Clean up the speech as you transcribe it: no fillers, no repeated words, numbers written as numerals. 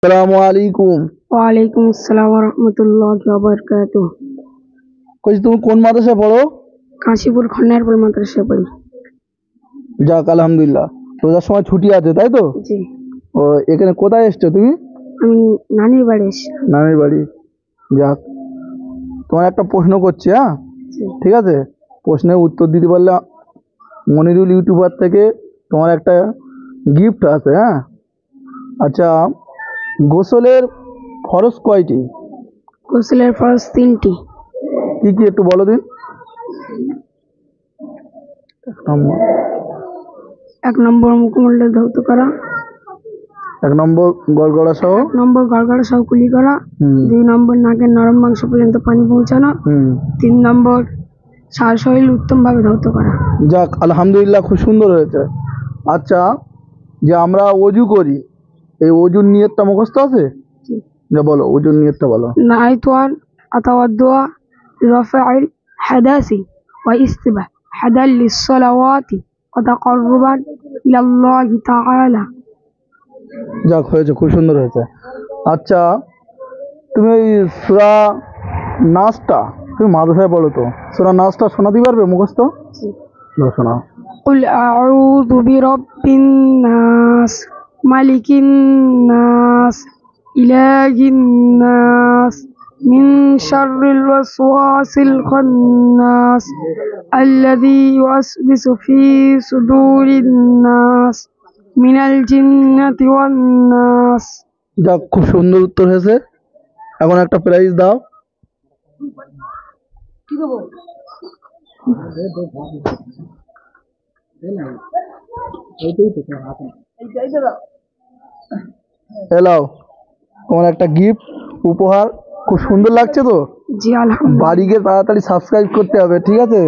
আসসালামু আলাইকুম। ওয়ালাইকুম আসসালাম ওয়া রাহমাতুল্লাহি ওয়া বারাকাতুহু। কইছি তুমি কোন মাদ্রাসায় পড়ো? কাশীপুর খন্ডারপুর মাদ্রাসায় পড়ি। যাক আলহামদুলিল্লাহ। রোজার সময় ছুটি আছে তাই তো? জি। ও এখানে কোথায় এসছো তুমি? আমি নানির বাড়ি এসেছি। নানির বাড়ি। যাক, তোমার একটা প্রশ্ন করছি, হ্যাঁ? জি। ঠিক আছে, প্রশ্নের উত্তর দিতে পারলে মনিরুল ইউটিউবার থেকে তোমার একটা গিফট আছে, হ্যাঁ? আচ্ছা, গোসলের ফরজ কয়টি? গোসলের ফরজ 3টি। কি কি একটু বলো দিন। এক নম্বর মুখমণ্ডল ধৌত করা, এক নম্বর গড়গড়া সহ, 1 নম্বর গড়গড়া সহ কুলি করা, 2 নম্বর নাকের নরম মাংস পর্যন্ত পানি পৌঁছানো, 3 নম্বর সারা শরীর উত্তমভাবে ধৌত করা। যাক আলহামদুলিল্লাহ, খুব সুন্দর হয়েছে। আচ্ছা, যে আমরা অজু করি, এই অজুর নিয়তটা মুখস্থ আছে? যা বলো, অজুর নিয়তটা বলো। نهيت أن أتوضأ لرفع الحدث واستباحة للصلوات وتقربا إلى الله تعالى. যাক, হয়েছে, খুব সুন্দর হয়েছে। আচ্ছা, তুমি ওই সূরা নাসটা তুমি মাদ্রাসায় পড়ো তো, সূরা নাসটা শোনাতে পারবে মুখস্থ? শোনাও। قل أعوذ برب الناس ملك الناس إله الناس من شر الوسواس الخناس الذي يوسوس في صدور الناس من الجنة والناس. যাক, খুব সুন্দর উত্তর হয়েছে। এখন একটা প্রাইজ দাও। এলাও, তোমার একটা গিফট উপহার। খুব সুন্দর লাগছে তো? জি আলহামদুলিল্লাহ। বাড়ি গিয়ে তাড়াতাড়ি সাবস্ক্রাইব করতে হবে, ঠিক আছে?